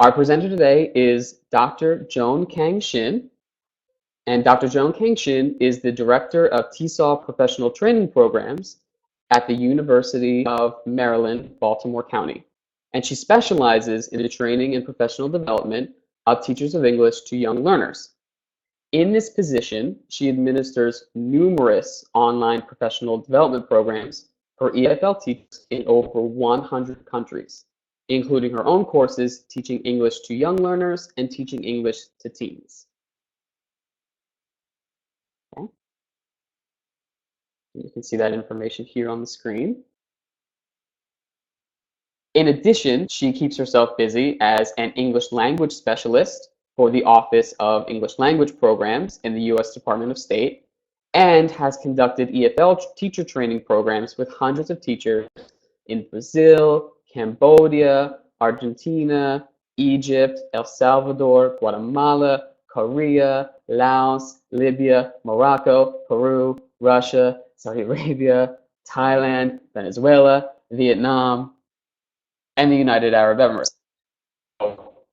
Our presenter today is Dr. Joan Kang Shin, and Dr. Joan Kang Shin is the Director of TESOL Professional Training Programs at the University of Maryland, Baltimore County. And she specializes in the training and professional development of teachers of English to young learners. In this position, she administers numerous online professional development programs for EFL teachers in over 100 countries, including her own courses teaching English to young learners and teaching English to teens. Okay. You can see that information here on the screen. In addition, she keeps herself busy as an English language specialist for the Office of English Language Programs in the U.S. Department of State, and has conducted EFL teacher training programs with hundreds of teachers in Brazil, Cambodia, Argentina, Egypt, El Salvador, Guatemala, Korea, Laos, Libya, Morocco, Peru, Russia, Saudi Arabia, Thailand, Venezuela, Vietnam, and the United Arab Emirates.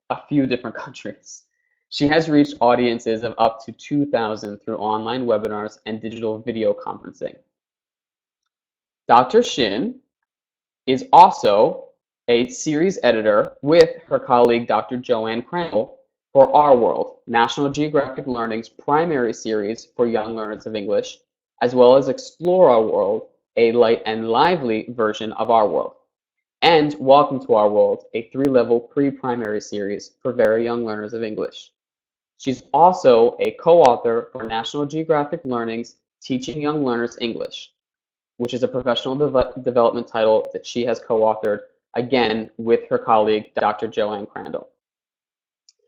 A few different countries. She has reached audiences of up to 2,000 through online webinars and digital video conferencing. Dr. Shin is also a series editor with her colleague Dr. Joanne Crandall for Our World, National Geographic Learning's primary series for young learners of English, as well as Explore Our World, a light and lively version of Our World, and Welcome to Our World, a 3-level pre-primary series for very young learners of English. She's also a co-author for National Geographic Learning's Teaching Young Learners English, which is a professional development title that she has co-authored, again, with her colleague, Dr. Joanne Crandall.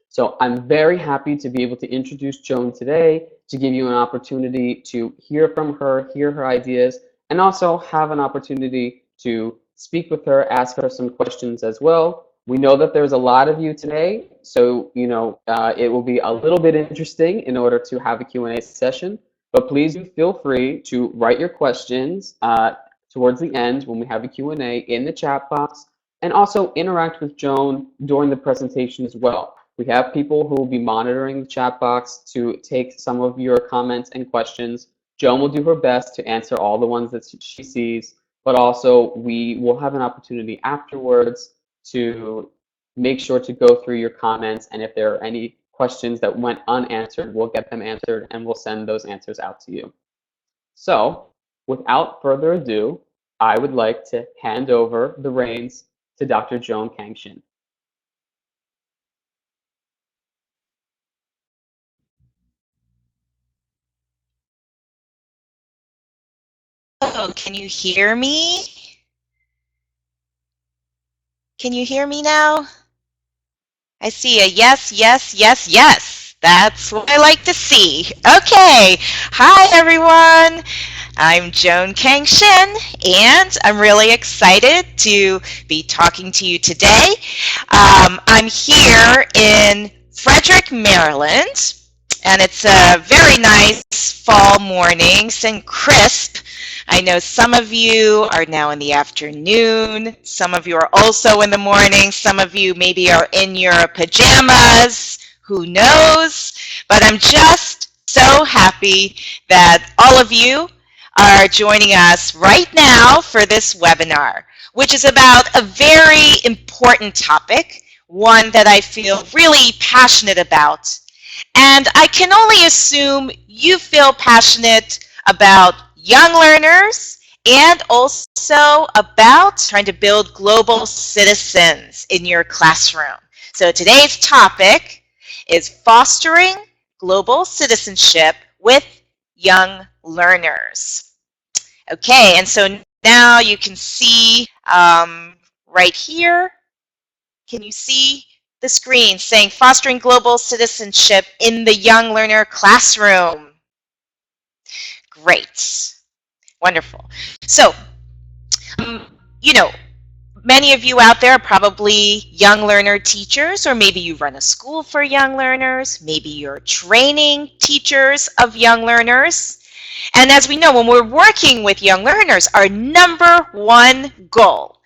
So I'm very happy to be able to introduce Joan today, to give you an opportunity to hear from her, hear her ideas, and also have an opportunity to speak with her, ask her some questions as well. We know that there's a lot of you today, so it will be a little bit interesting in order to have a Q&A session, but please feel free to write your questions towards the end when we have a Q&A in the chat box, and also interact with Joan during the presentation as well. We have people who will be monitoring the chat box to take some of your comments and questions. Joan will do her best to answer all the ones that she sees, but also we will have an opportunity afterwards to make sure to go through your comments, and if there are any questions that went unanswered, we'll get them answered and we'll send those answers out to you. So without further ado, I would like to hand over the reins to Dr. Joan Kang Shin. Oh, can you hear me? Can you hear me now? I see a yes, yes, yes, yes. That's what I like to see. Okay. Hi, everyone. I'm Joan Kang Shin, and I'm really excited to be talking to you today. I'm here in Frederick, Maryland, and it's a very nice fall morning and crisp. I know some of you are now in the afternoon. Some of you are also in the morning. Some of you maybe are in your pajamas. Who knows? But I'm just so happy that all of you are joining us right now for this webinar, which is about a very important topic, one that I feel really passionate about. And I can only assume you feel passionate about young learners and also about trying to build global citizens in your classroom. So today's topic is fostering global citizenship with young learners. Okay, and so now you can see right here, can you see the screen saying fostering global citizenship in the young learner classroom? Great. Wonderful. So, many of you out there are probably young learner teachers, or maybe you run a school for young learners. Maybe you're training teachers of young learners. And as we know, when we're working with young learners, our number one goal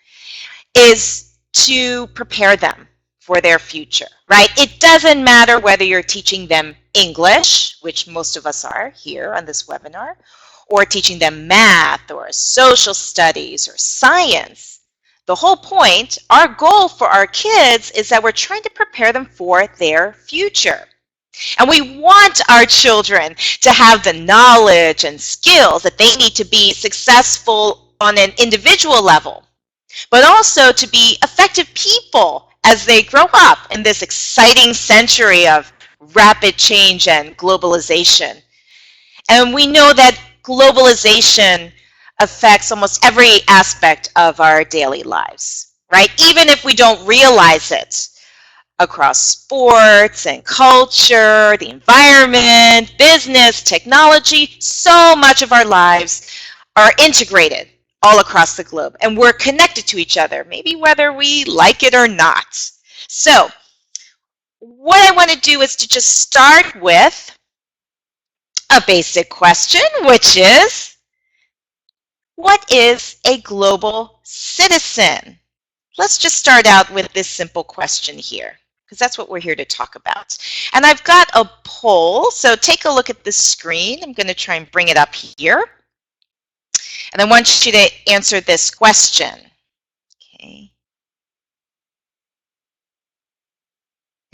is to prepare them for their future, right? It doesn't matter whether you're teaching them English, which most of us are here on this webinar, or teaching them math or social studies or science. The whole point, our goal for our kids is that we're trying to prepare them for their future. And we want our children to have the knowledge and skills that they need to be successful on an individual level, but also to be effective people as they grow up in this exciting century of rapid change and globalization. And we know that globalization affects almost every aspect of our daily lives, right? Even if we don't realize it, across sports and culture, the environment, business, technology, so much of our lives are integrated all across the globe, and we're connected to each other, maybe whether we like it or not. So what I want to do is to just start with a basic question, which is, what is a global citizen? Let's just start out with this simple question here, because that's what we're here to talk about. And I've got a poll, so take a look at the screen. I'm going to try and bring it up here. And I want you to answer this question. Okay.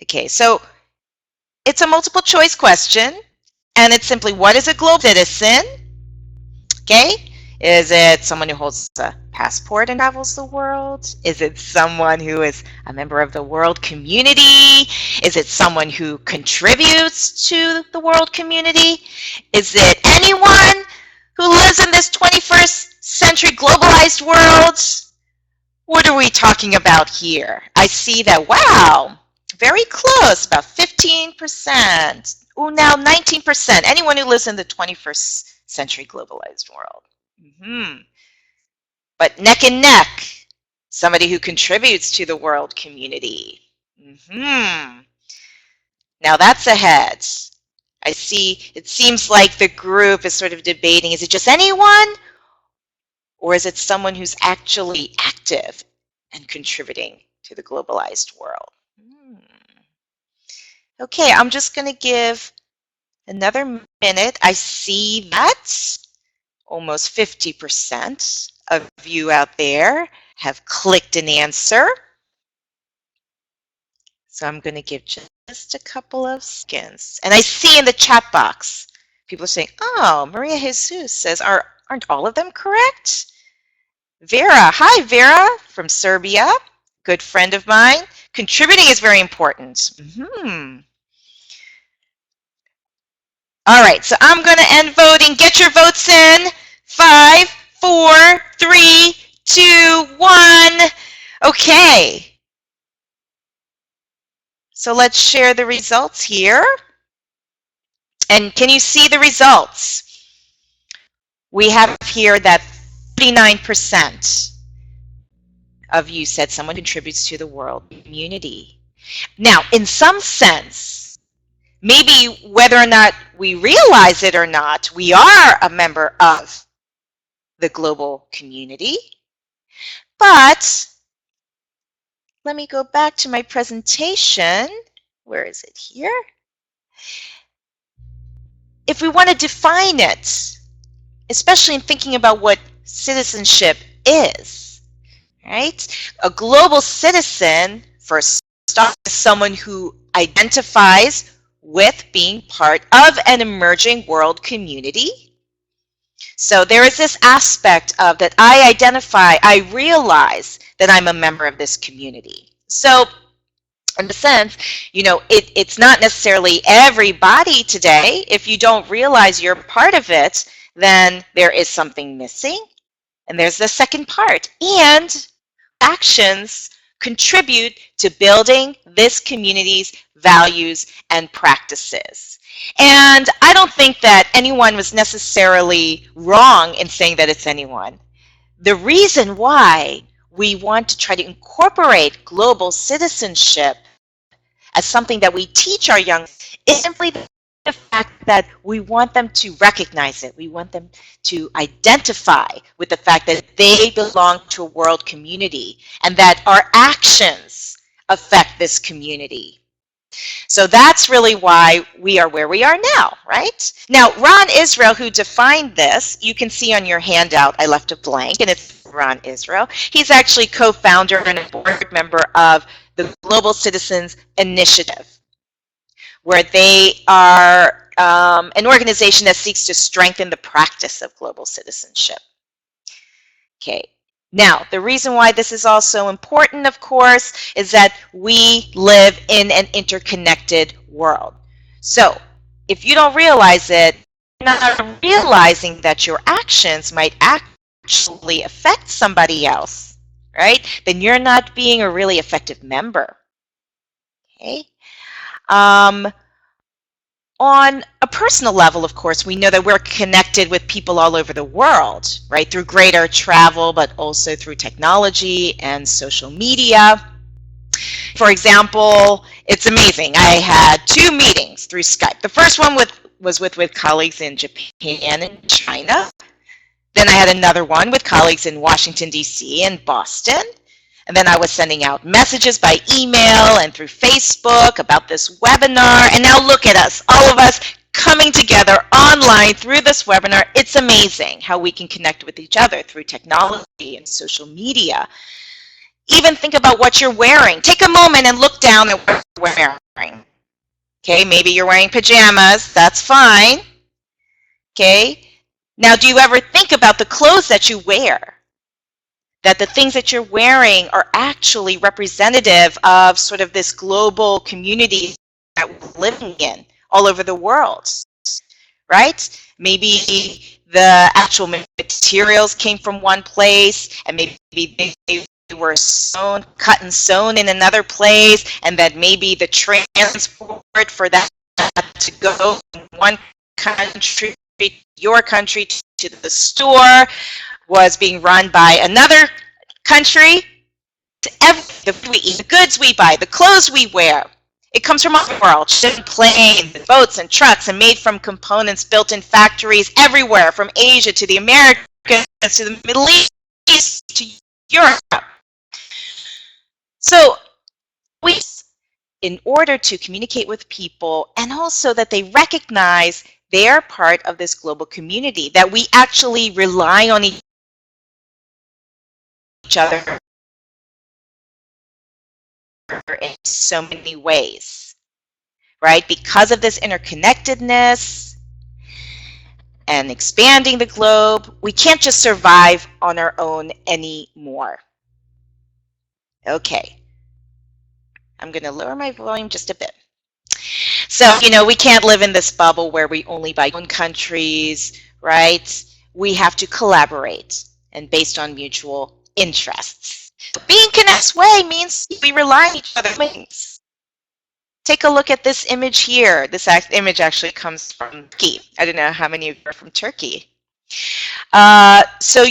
Okay, so it's a multiple choice question, and it's simply, what is a global citizen? Okay. Is it someone who holds a passport and travels the world? Is it someone who is a member of the world community? Is it someone who contributes to the world community? Is it anyone who lives in this 21st century globalized world? What are we talking about here? I see that, wow, very close, about 15%. Oh, now 19%. Anyone who lives in the 21st century globalized world. But neck and neck, somebody who contributes to the world community. Now that's ahead. I see, it seems like the group is sort of debating, is it just anyone? Or is it someone who's actually active and contributing to the globalized world? Okay, I'm just going to give another minute. I see that almost 50% of you out there have clicked an answer. So I'm going to give just a couple of seconds. And I see in the chat box, people are saying, oh, Maria Jesus says, aren't all of them correct? Vera, hi Vera from Serbia, good friend of mine. Contributing is very important. All right, so I'm going to end voting. Get your votes in. 5, 4, 3, 2, 1. Okay. So let's share the results here. And can you see the results? We have here that 39% of you said someone contributes to the world community. Now, in some sense, maybe whether or not we realize it or not, we are a member of the global community. But let me go back to my presentation. Where is it here? If we want to define it, especially in thinking about what citizenship is, right? A global citizen, first off, is someone who identifies with being part of an emerging world community. So there is this aspect of that I identify, I realize that I'm a member of this community. So in a sense, you know, it's not necessarily everybody today. If you don't realize you're part of it, then there is something missing. And there's the second part. And actions contribute to building this community's values and practices. And I don't think that anyone was necessarily wrong in saying that it's anyone. The reason why we want to try to incorporate global citizenship as something that we teach our young is simply the fact that we want them to recognize it. We want them to identify with the fact that they belong to a world community and that our actions affect this community. So that's really why we are where we are now, right? Now, Ron Israel, who defined this, you can see on your handout, I left a blank, and it's Ron Israel. He's actually co-founder and a board member of the Global Citizens Initiative, where they are an organization that seeks to strengthen the practice of global citizenship. Okay. Now, the reason why this is also important, of course, is that we live in an interconnected world. So, if you don't realize it, you're not realizing that your actions might actually affect somebody else, right? Then you're not being a really effective member. Okay. On a personal level, of course, we know that we're connected with people all over the world, right? Through greater travel, but also through technology and social media. For example, it's amazing. I had 2 meetings through Skype. The first one was with colleagues in Japan and China. Then I had another one with colleagues in Washington, D.C. and Boston. And then I was sending out messages by email and through Facebook about this webinar. And now look at us, all of us coming together online through this webinar. It's amazing how we can connect with each other through technology and social media. Even think about what you're wearing. Take a moment and look down at what you're wearing. Okay, maybe you're wearing pajamas. That's fine. Okay. Now, do you ever think about the clothes that you wear? That the things that you're wearing are actually representative of sort of this global community that we're living in all over the world, right? Maybe the actual materials came from one place, and maybe they were sewn, cut and sewn in another place, and that maybe the transport for that to go from one country, your country, to the store was being run by another country. The food we eat, the goods we buy, the clothes we wear, it comes from all over the world. Shipped planes, boats, and trucks, and made from components built in factories everywhere, from Asia to the Americas to the Middle East to Europe. So in order to communicate with people, and also that they recognize they're part of this global community, that we actually rely on each other in so many ways, right? Because of this interconnectedness and expanding the globe, we can't just survive on our own anymore. Okay, I'm going to lower my volume just a bit. So, we can't live in this bubble where we only buy own countries, right? We have to collaborate and based on mutual interests. Being connected way means we rely on each other's things. Take a look at this image here. This image actually comes from Turkey. I don't know how many of you are from Turkey. So,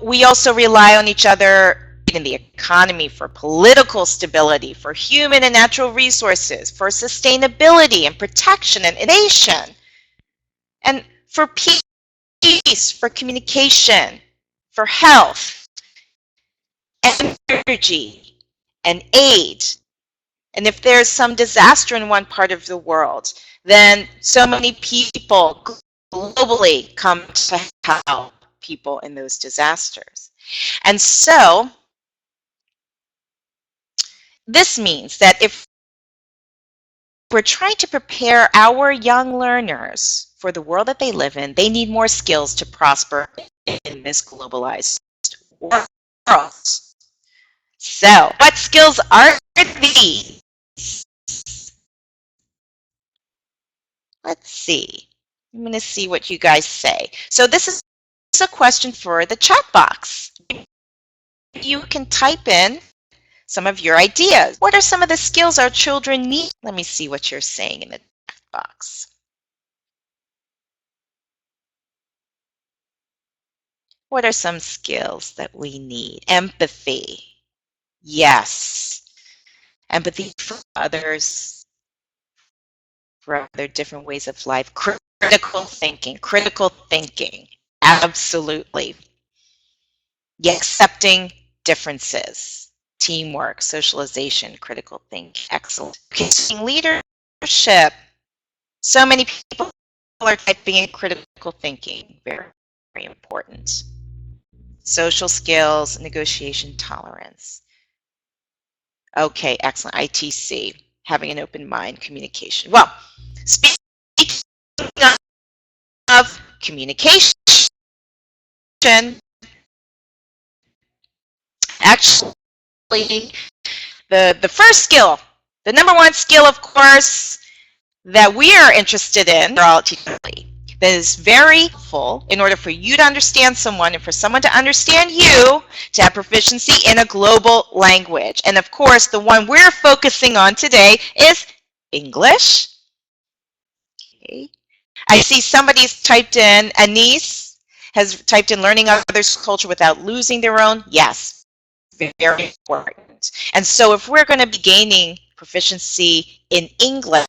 we also rely on each other in the economy, for political stability, for human and natural resources, for sustainability and protection and innovation, and for peace, for communication, for health, energy, and aid. And if there's some disaster in one part of the world, then so many people globally come to help people in those disasters. And so this means that if we're trying to prepare our young learners for the world that they live in, they need more skills to prosper in this globalized world. So, what skills are these? Let's see. I'm going to see what you guys say. So this is a question for the chat box. You can type in some of your ideas. What are some of the skills our children need? Let me see what you're saying in the chat box. What are some skills that we need? Empathy. Yes. Empathy for others, for other different ways of life. Critical thinking. Absolutely. Yeah, accepting differences. teamwork, socialization, critical thinking. Excellent. Leadership. So many people are typing in critical thinking. Very, very important. Social skills, negotiation, tolerance. Okay, excellent. ITC, having an open mind, communication. Well, speaking of communication, actually, the first skill, the number one skill, of course, that we are interested in, that is very helpful in order for you to understand someone and for someone to understand you, to have proficiency in a global language. And of course, the one we're focusing on today is English. Okay. I see somebody's typed in, Anise has typed in learning others' culture without losing their own. Yes, very important. And so if we're going to be gaining proficiency in English,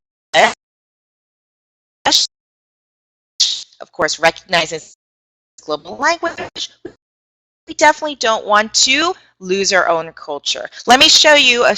of course, recognizing global language, we definitely don't want to lose our own culture. Let me show you a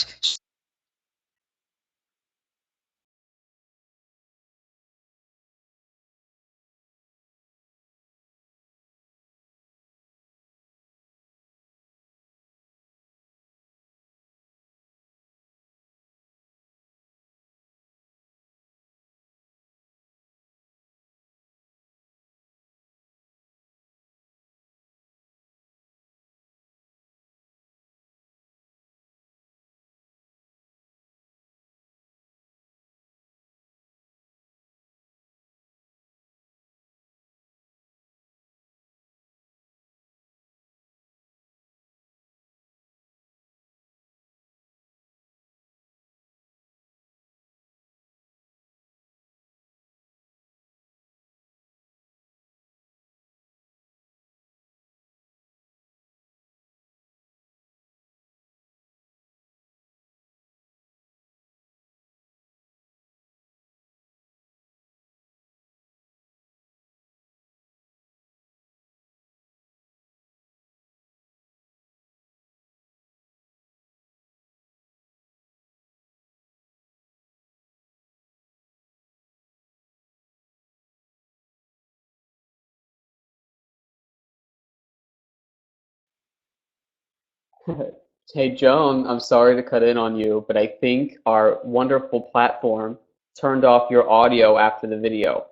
Hey, Joan, I'm sorry to cut in on you, but I think our wonderful platform turned off your audio after the video,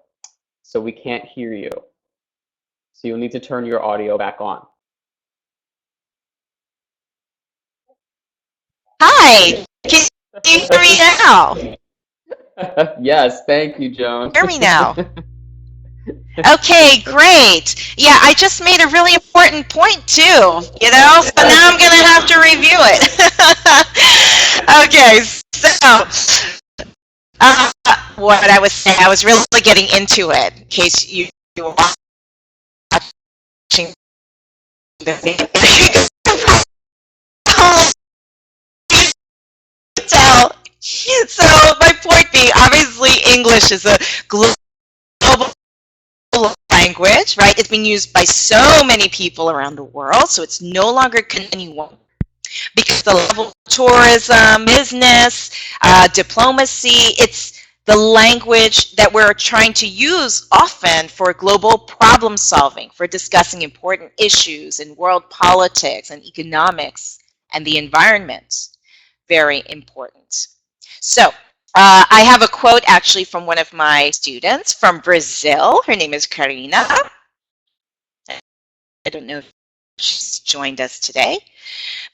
so we can't hear you. So you'll need to turn your audio back on. Hi, can you hear me now? Yes, thank you, Joan. Hear me now. Okay, great. Yeah, I just made a really important point too, you know, so now I'm going to have to review it. Okay, so what I was saying, I was really getting into it in case you were watching the video. Tell. So my point being, obviously English is a global language, right? It's being used by so many people around the world, so it's no longer anyone. Because the level of tourism, business, diplomacy, it's the language that we're trying to use often for global problem solving, for discussing important issues in world politics and economics and the environment. Very important. So I have a quote actually from one of my students from Brazil. Her name is Karina. I don't know if she's joined us today,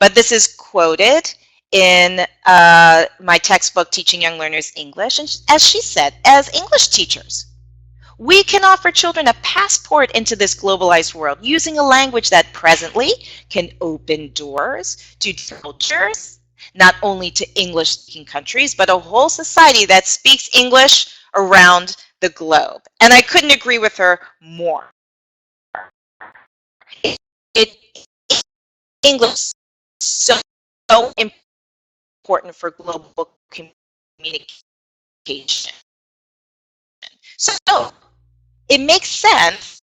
but this is quoted in my textbook, Teaching Young Learners English. And as she said, as English teachers, we can offer children a passport into this globalized world using a language that presently can open doors to cultures, not only to English-speaking countries, but a whole society that speaks English around the globe. And I couldn't agree with her more. English is so important for global communication. So it makes sense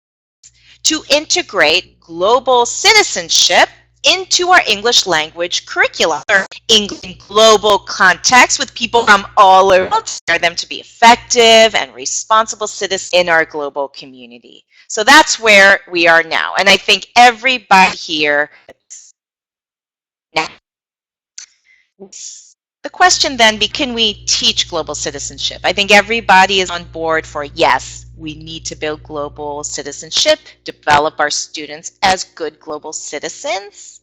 to integrate global citizenship into our English language curriculum in global context with people from all over for them to be effective and responsible citizens in our global community. So that's where we are now. And I think everybody here now. The question then be, can we teach global citizenship? I think everybody is on board for yes, we need to build global citizenship, develop our students as good global citizens.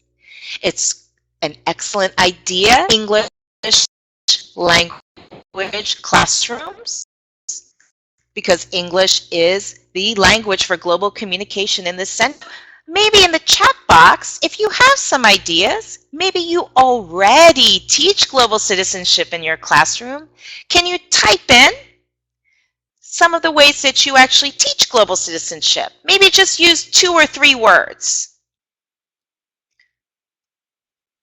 It's an excellent idea. English language classrooms, because English is the language for global communication in this sense. Maybe in the chat box, if you have some ideas, maybe you already teach global citizenship in your classroom. Can you type in some of the ways that you actually teach global citizenship? Maybe just use 2 or 3 words.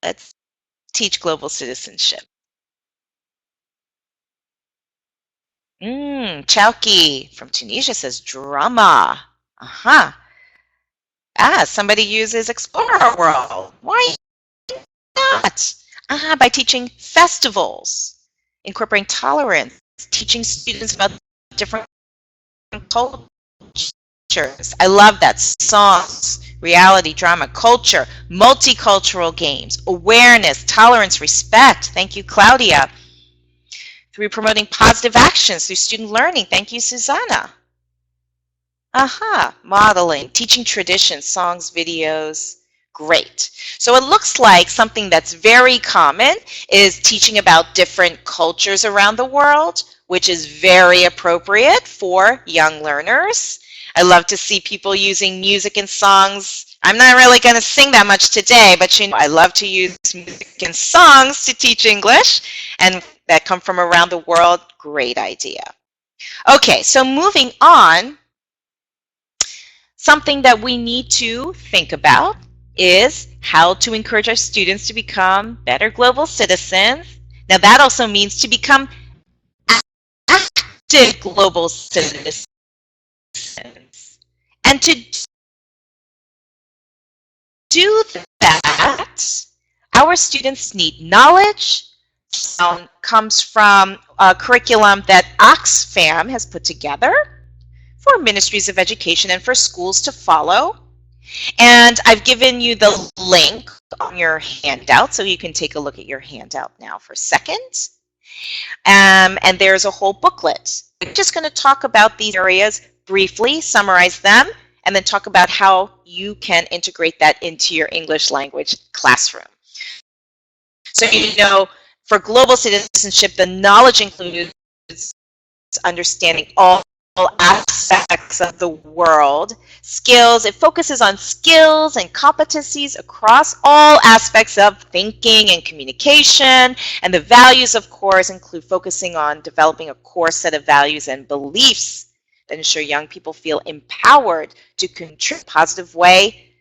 Let's teach global citizenship. Chowki from Tunisia says drama. Somebody uses Explore Our World. Why not? By teaching festivals, incorporating tolerance, teaching students about different cultures. I love that. Songs, reality, drama, culture, multicultural games, awareness, tolerance, respect. Thank you, Claudia. Through promoting positive actions through student learning. Thank you, Susanna. Modeling, teaching traditions, songs, videos. Great. So it looks like something that's very common is teaching about different cultures around the world, which is very appropriate for young learners. I love to see people using music and songs. I'm not really going to sing that much today, but you know, I love to use music and songs to teach English, and that come from around the world. Great idea. Okay, so moving on, something that we need to think about is how to encourage our students to become better global citizens. Now that also means to become active global citizens. And to do that, our students need knowledge. Comes from a curriculum that Oxfam has put together for ministries of education and for schools to follow. And I've given you the link on your handout, so you can take a look at your handout now for a second. And there's a whole booklet. We're just going to talk about these areas briefly, summarize them, and then talk about how you can integrate that into your English language classroom. So you know, for global citizenship, the knowledge includes understanding all aspects of the world. Skills, it focuses on skills and competencies across all aspects of thinking and communication. And the values, of course, include focusing on developing a core set of values and beliefs that ensure young people feel empowered to contribute in a positive way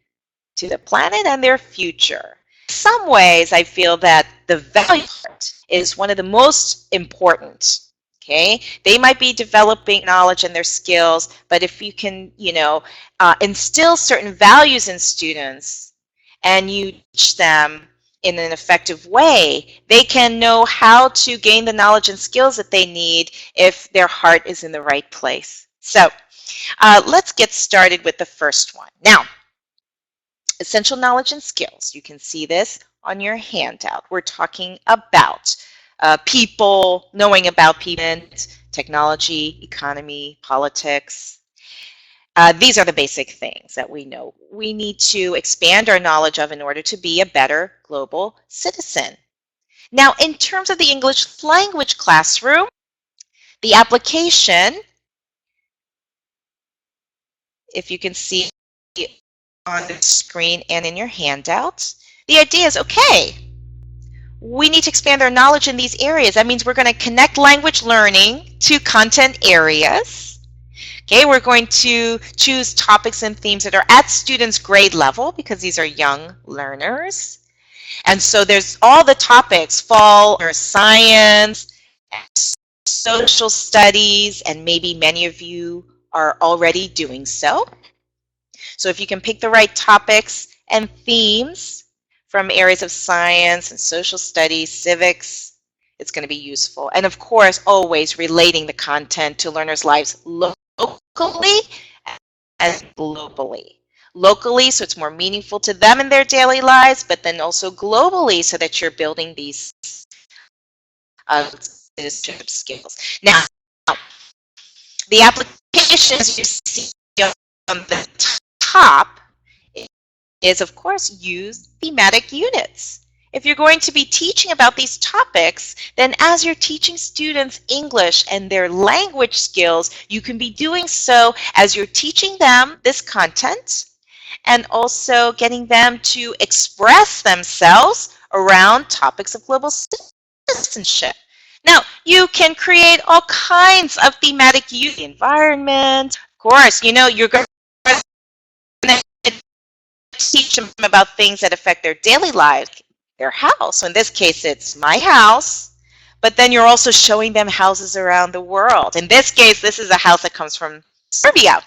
to the planet and their future. In some ways, I feel that the value part is one of the most important. Okay, they might be developing knowledge and their skills, but if you can, you know, instill certain values in students and you teach them in an effective way, they can know how to gain the knowledge and skills that they need if their heart is in the right place. So let's get started with the first one. Now, essential knowledge and skills. You can see this on your handout. We're talking about people, knowing about people, technology, economy, politics. These are the basic things that we know we need to expand our knowledge of in order to be a better global citizen. Now, in terms of the English language classroom, the application, if you can see on the screen and in your handout, the idea is, okay, we need to expand our knowledge in these areas. That means we're going to connect language learning to content areas. Okay, we're going to choose topics and themes that are at students' grade level because these are young learners. And so there's all the topics fall under science, social studies, and maybe many of you are already doing so. So if you can pick the right topics and themes, from areas of science and social studies, civics. It's going to be useful. And of course, always relating the content to learners' lives locally and globally. Locally, so it's more meaningful to them in their daily lives, but then also globally, so that you're building these citizenship skills. Now, the applications you see on the top is, of course, use thematic units. If you're going to be teaching about these topics, then as you're teaching students English and their language skills, you can be doing so as you're teaching them this content and also getting them to express themselves around topics of global citizenship. Now, you can create all kinds of thematic use, the environment. Of course, you know, you're going to teach them about things that affect their daily lives, their house. So in this case, it's my house, but then you're also showing them houses around the world. In this case, this is a house that comes from Serbia,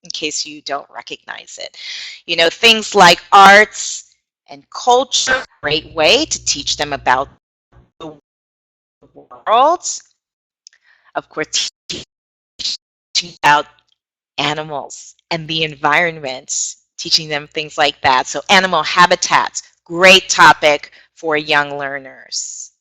in case you don't recognize it. You know, things like arts and culture, great way to teach them about the world. Of course, teaching about animals and the environment, teaching them things like that. So animal habitats, great topic for young learners.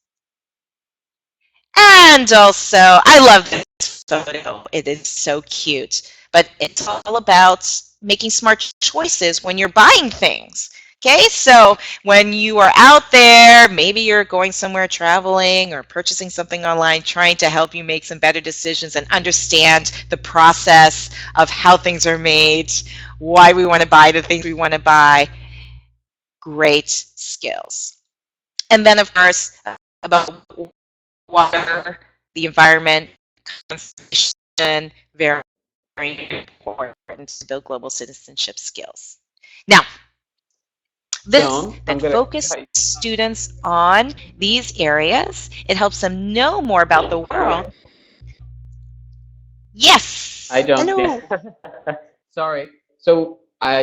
And also, I love this photo. It is so cute. But it's all about making smart choices when you're buying things. Okay, so when you are out there, maybe you're going somewhere traveling or purchasing something online, trying to help you make some better decisions and understand the process of how things are made, why we want to buy the things we want to buy. Great skills. And then, of course, about water, the environment, conservation, very important to build global citizenship skills. Now, this then focuses students on these areas. It helps them know more about the world. Yes. I don't. Hello. Sorry. So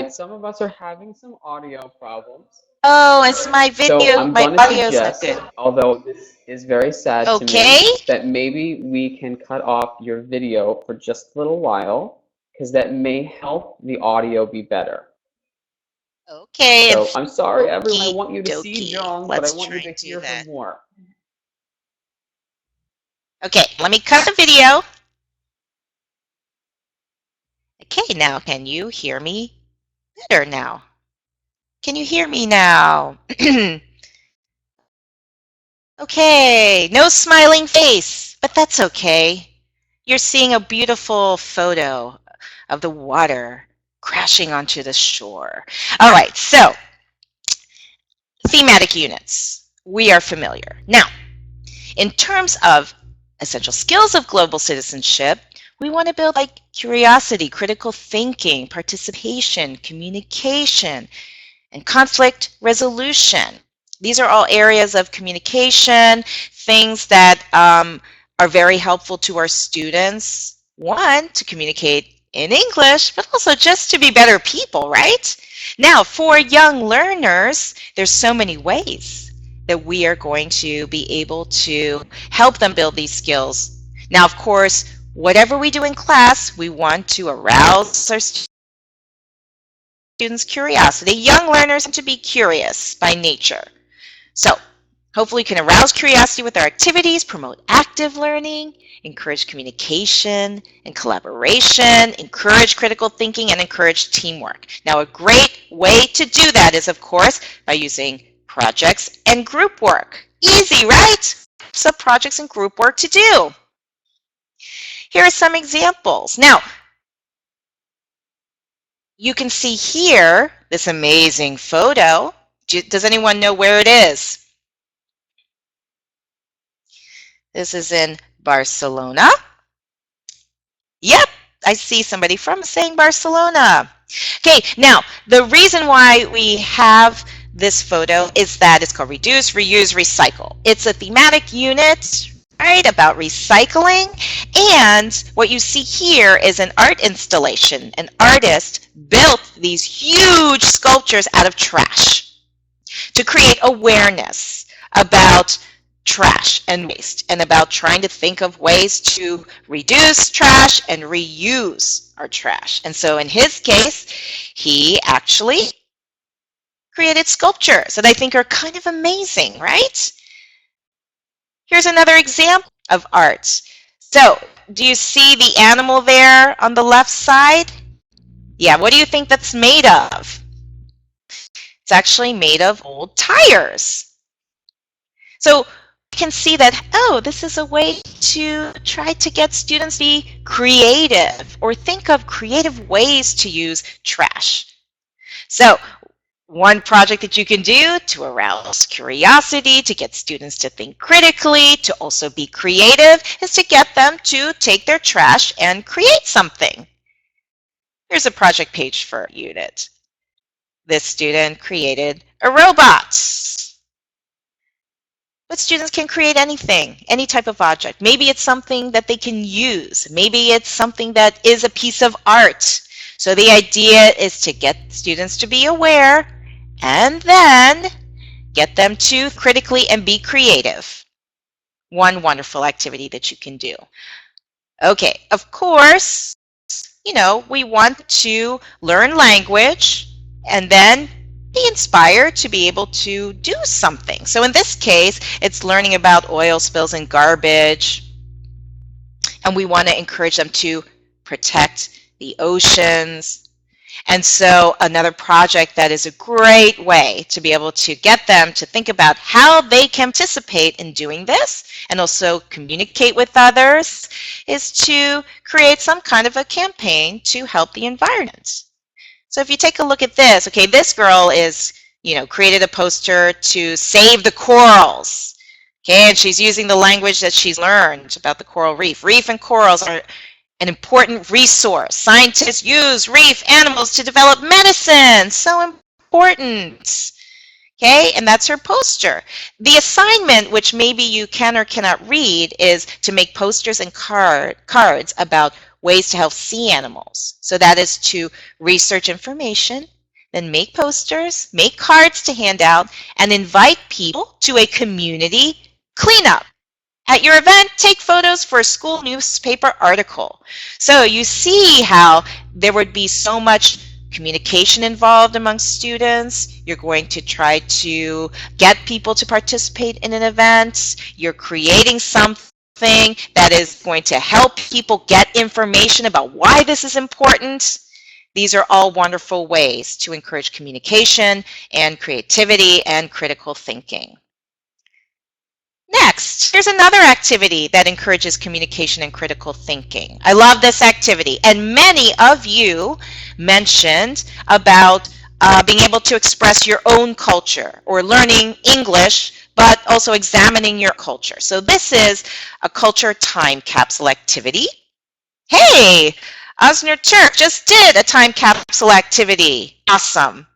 some of us are having some audio problems. Oh, it's my video. So I'm my audio is not suggest, good. although this is very sad to me, that maybe we can cut off your video for just a little while, because that may help the audio be better. Okay. So I'm sorry, everyone. I want you to see Joan, but I want you to hear her more. Okay, let me cut the video. Okay, now can you hear me better now? Can you hear me now? Okay, no smiling face, but that's okay. You're seeing a beautiful photo of the water crashing onto the shore. All right, so thematic units, we are familiar. Now, in terms of essential skills of global citizenship, we want to build like curiosity, critical thinking, participation, communication, and conflict resolution. These are all areas of communication, things that are very helpful to our students. One, to communicate in English, but also just to be better people, right? Now, for young learners, there's so many ways that we are going to be able to help them build these skills. Now, of course, whatever we do in class, we want to arouse our students' curiosity. Young learners tend to be curious by nature. So, hopefully we can arouse curiosity with our activities, promote active learning, encourage communication and collaboration, encourage critical thinking, and encourage teamwork. Now, a great way to do that is, of course, by using projects and group work. Easy, right? So projects and group work to do. Here are some examples. Now, you can see here this amazing photo. Does anyone know where it is? This is in Barcelona. Yep, I see somebody from saying Barcelona. Okay, now the reason why we have this photo is that it's called Reduce, Reuse, Recycle. It's a thematic unit, right, about recycling. And what you see here is an art installation. An artist built these huge sculptures out of trash. to create awareness about trash and waste and about trying to think of ways to reduce trash and reuse our trash. And so in his case, he actually created sculptures that I think are kind of amazing, right? Here's another example of art. So, do you see the animal there on the left side? Yeah, what do you think that's made of? It's actually made of old tires. So, you can see that, oh, this is a way to try to get students to be creative or think of creative ways to use trash. So, one project that you can do to arouse curiosity, to get students to think critically, to also be creative, is to get them to take their trash and create something. Here's a project page for a unit. This student created a robot. But students can create anything, any type of object. Maybe it's something that they can use. Maybe it's something that is a piece of art. So the idea is to get students to be aware and then get them to critically and be creative. One wonderful activity that you can do. Okay, of course, we want to learn language and then be inspired to be able to do something. So in this case, it's learning about oil spills and garbage. And we want to encourage them to protect the oceans. And so another project that is a great way to be able to get them to think about how they can participate in doing this and also communicate with others is to create some kind of a campaign to help the environment. So if you take a look at this, okay, this girl is, created a poster to save the corals. Okay, and she's using the language that she's learned about the coral reef. Reef and corals are an important resource. Scientists use reef animals to develop medicine. So important. Okay, and that's her poster. The assignment, which maybe you can or cannot read, is to make posters and cards about ways to help sea animals. So that is to research information, then make posters, make cards to hand out, and invite people to a community cleanup. At your event, take photos for a school newspaper article. So you see how there would be so much communication involved among students. You're going to try to get people to participate in an event. You're creating something that is going to help people get information about why this is important. These are all wonderful ways to encourage communication and creativity and critical thinking. Next, here's another activity that encourages communication and critical thinking. I love this activity, and many of you mentioned about being able to express your own culture or learning English, but also examining your culture. So this is a culture time capsule activity. Hey, Osner Turk just did a time capsule activity. Awesome.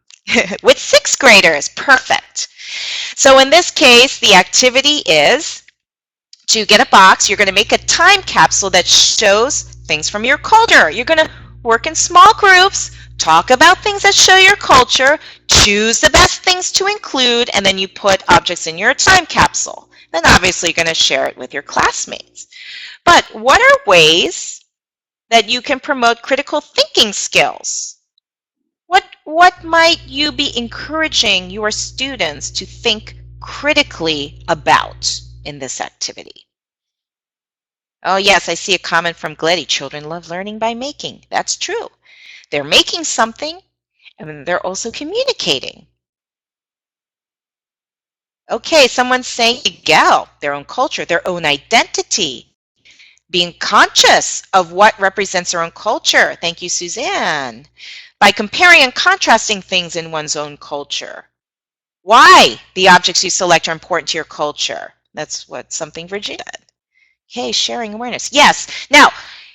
With 6th graders. Perfect. So in this case, the activity is to get a box. You're going to make a time capsule that shows things from your culture. You're going to work in small groups, talk about things that show your culture, choose the best things to include, and then you put objects in your time capsule. Then obviously you're going to share it with your classmates. But what are ways that you can promote critical thinking skills? What might you be encouraging your students to think critically about in this activity? Oh yes, I see a comment from Gletty. Children love learning by making. That's true. They're making something and they're also communicating. Okay, someone's saying Miguel, their own culture, their own identity. Being conscious of what represents their own culture. Thank you, Suzanne. By comparing and contrasting things in one's own culture. Why the objects you select are important to your culture. That's what something Virginia said. Okay, sharing awareness. Yes. Now,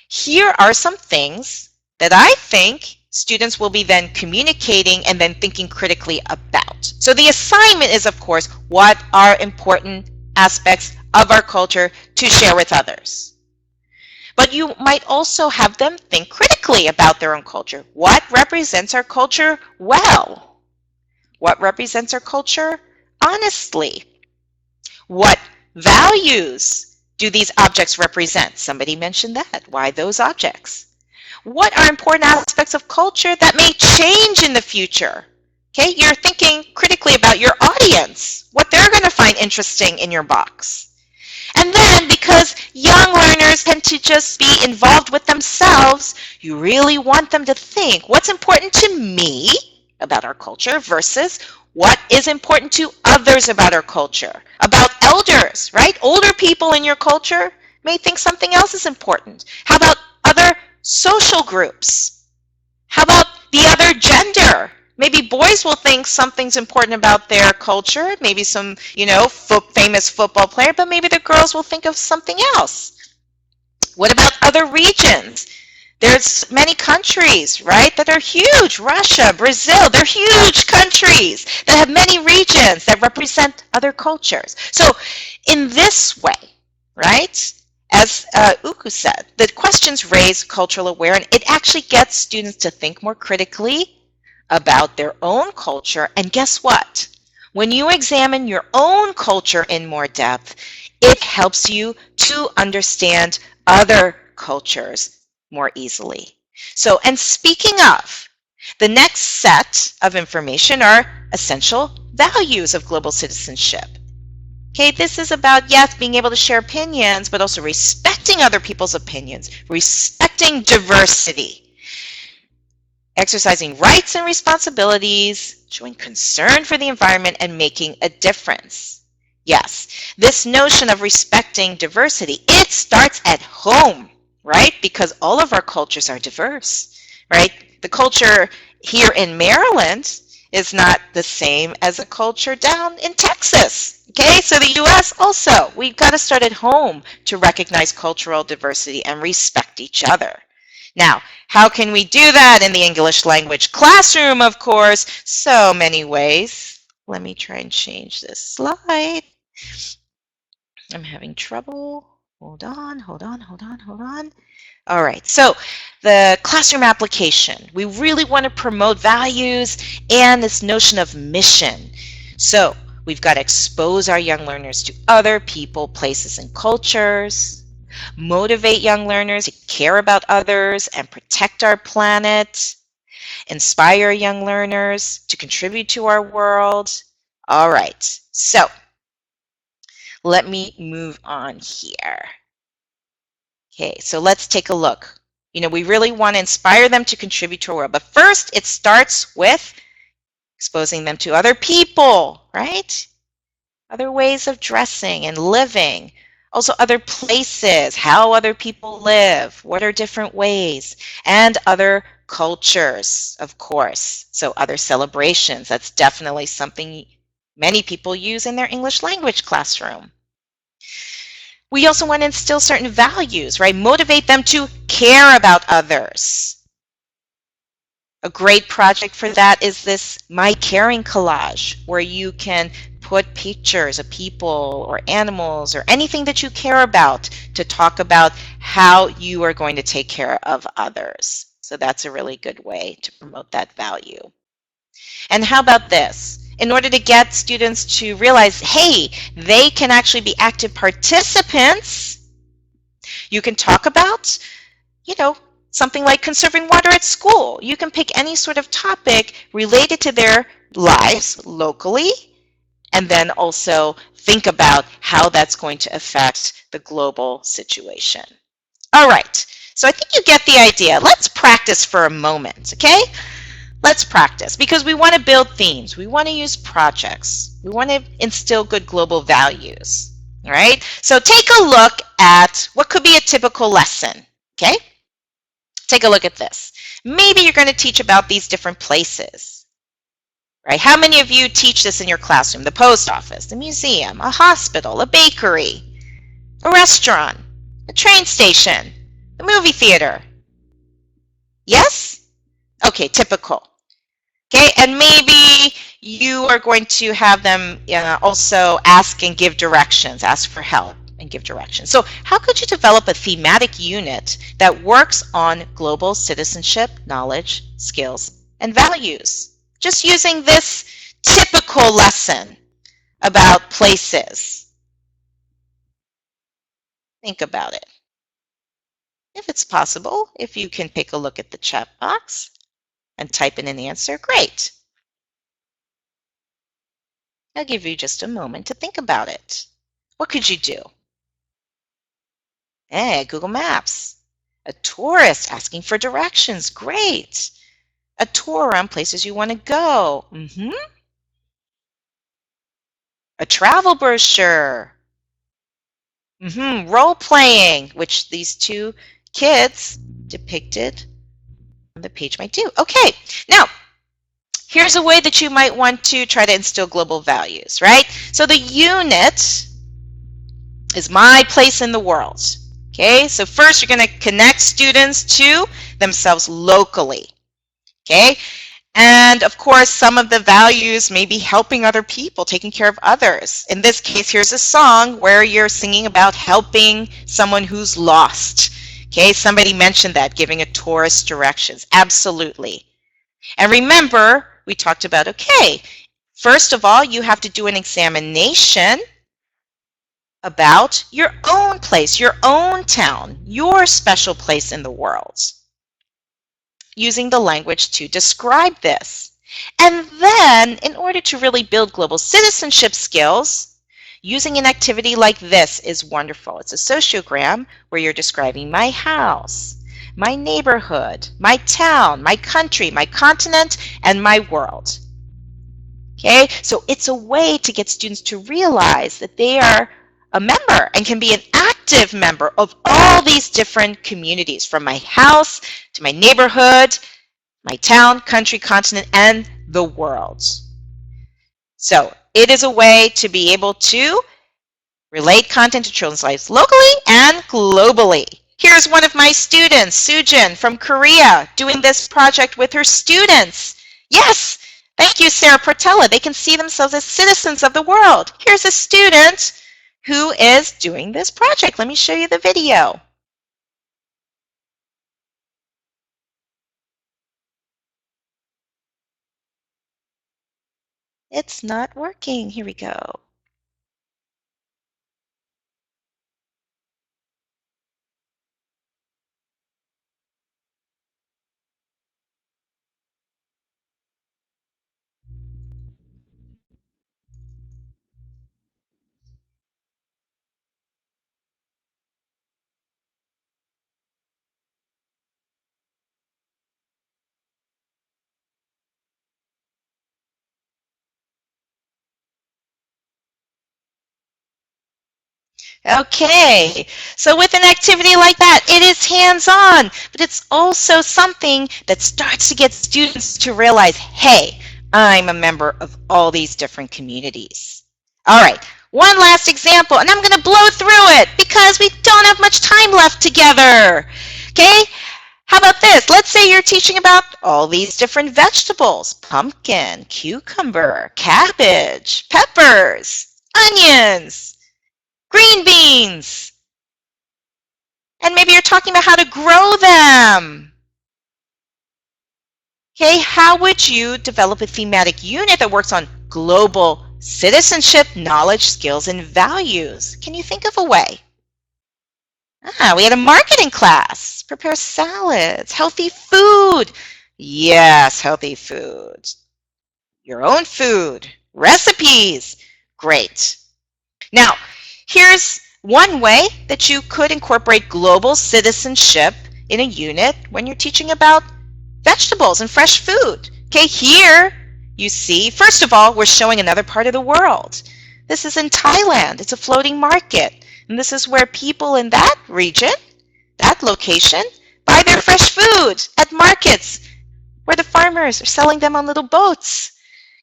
here are some things that I think students will be then communicating and then thinking critically about. So the assignment is, of course, what are important aspects of our culture to share with others. But you might also have them think critically about their own culture. What represents our culture well? What represents our culture honestly. What values do these objects represent? Somebody mentioned that. Why those objects? What are important aspects of culture that may change in the future? Okay, you're thinking critically about your audience, what they're going to find interesting in your box. And then, because young learners tend to just be involved with themselves, you really want them to think, what's important to me about our culture versus what is important to others about our culture, about elders, right? Older people in your culture may think something else is important. How about other social groups? How about the other gender? Maybe boys will think something's important about their culture, maybe some, famous football player, but maybe the girls will think of something else. What about other regions? There's many countries, right, that are huge. Russia, Brazil, they're huge countries that have many regions that represent other cultures. So in this way, right, as Uku said, the questions raise cultural awareness. It actually gets students to think more critically about their own culture. And guess what? When you examine your own culture in more depth, it helps you to understand other cultures more easily. So, and speaking of, the next set of information are essential values of global citizenship. Okay, this is about, yes, being able to share opinions, but also respecting other people's opinions, respecting diversity, exercising rights and responsibilities, showing concern for the environment, and making a difference. Yes, this notion of respecting diversity, it starts at home, right? Because all of our cultures are diverse, right? The culture here in Maryland is not the same as a culture down in Texas. Okay, so the U.S. also, we've got to start at home to recognize cultural diversity and respect each other. Now, how can we do that in the English language classroom, of course? So many ways. Let me try and change this slide. I'm having trouble. Hold on. All right, so the classroom application. We really want to promote values and this notion of mission. So we've got to expose our young learners to other people, places, and cultures, motivate young learners to care about others and protect our planet, inspire young learners to contribute to our world. All right, so let me move on here. Okay, so let's take a look. We really want to inspire them to contribute to our world. But first, it starts with exposing them to other people, right? Other ways of dressing and living. Also other places, how other people live, what are different ways, and other cultures, of course. So other celebrations, that's definitely something many people use in their English language classroom. We also want to instill certain values, right? Motivate them to care about others. A great project for that is this My Caring collage, where you can put pictures of people or animals or anything that you care about to talk about how you are going to take care of others. So that's a really good way to promote that value. And how about this? In order to get students to realize, hey, they can actually be active participants, you can talk about, something like conserving water at school. You can pick any sort of topic related to their lives locally, and then also think about how that's going to affect the global situation. All right, so I think you get the idea. Let's practice for a moment, okay? Let's practice, because we want to build themes. We want to use projects. We want to instill good global values. All right? So take a look at what could be a typical lesson. Okay? Take a look at this. Maybe you're going to teach about these different places. Right? How many of you teach this in your classroom? The post office, the museum, a hospital, a bakery, a restaurant, a train station, the movie theater. Yes? Okay, typical. Okay, and maybe you are going to have them also ask and give directions, ask for help and give directions. So how could you develop a thematic unit that works on global citizenship, knowledge, skills, and values? Just using this typical lesson. about places? Think about it. If it's possible, if you can take a look at the chat box and type in an answer, great. I'll give you just a moment to think about it. What could you do? Hey, Google Maps. A tourist asking for directions, great. A tour around places you want to go. A travel brochure. Role playing, which these two kids depicted on the page might do. Okay, now here's a way that you might want to try to instill global values, right? So the unit is my place in the world. Okay, so first you're going to connect students to themselves locally. Okay, and of course some of the values may be helping other people, taking care of others. In this case, here's a song where you're singing about helping someone who's lost. Okay, somebody mentioned that, giving a tourist directions. Absolutely. And remember, we talked about, okay, first of all, you have to do an examination about your own place, your own town, your special place in the world, using the language to describe this. And then, in order to really build global citizenship skills, using an activity like this is wonderful. It's a sociogram where you're describing my house, my neighborhood, my town, my country, my continent, and my world. Okay, so it's a way to get students to realize that they are a member and can be an active member of all these different communities, from my house to my neighborhood, my town, country, continent, and the world. So it is a way to be able to relate content to children's lives locally and globally. Here's one of my students, Sujin from Korea, doing this project with her students. Yes, thank you, Sarah Portella. They can see themselves as citizens of the world. Here's a student who is doing this project. Let me show you the video. It's not working. Here we go. Okay, so with an activity like that, it is hands-on, but it's also something that starts to get students to realize, hey, I'm a member of all these different communities. All right, one last example, and I'm going to blow through it because we don't have much time left together. Okay, how about this? Let's say you're teaching about all these different vegetables: pumpkin, cucumber, cabbage, peppers, onions, green beans. And maybe you're talking about how to grow them. Okay, how would you develop a thematic unit that works on global citizenship, knowledge, skills, and values? Can you think of a way? We had a marketing class. Prepare salads, healthy food. Yes, healthy food. Your own food, recipes. Great. Now, here's one way that you could incorporate global citizenship in a unit when you're teaching about vegetables and fresh food. Okay, here you see, first of all, we're showing another part of the world. This is in Thailand. It's a floating market. And this is where people in that region, that location, buy their fresh food at markets where the farmers are selling them on little boats.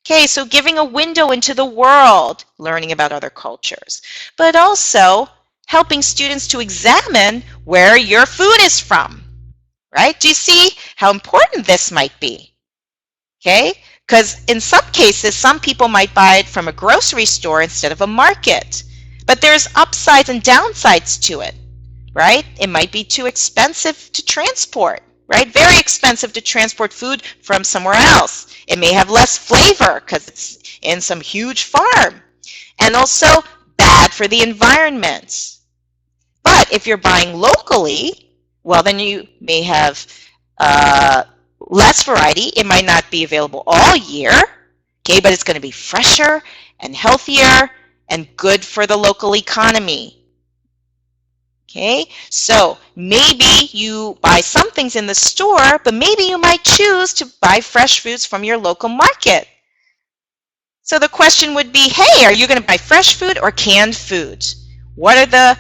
Okay, so giving a window into the world, learning about other cultures, but also helping students to examine where your food is from, right? Do you see how important this might be? Okay, because in some cases, some people might buy it from a grocery store instead of a market, but there's upsides and downsides to it, right? It might be too expensive to transport, right? Very expensive to transport food from somewhere else. It may have less flavor because it's in some huge farm. and also bad for the environment. But if you're buying locally, well, then you may have less variety. It might not be available all year, okay, but it's going to be fresher and healthier and good for the local economy. Okay, so maybe you buy some things in the store, but maybe you might choose to buy fresh foods from your local market. So the question would be, hey, are you going to buy fresh food or canned food? What are the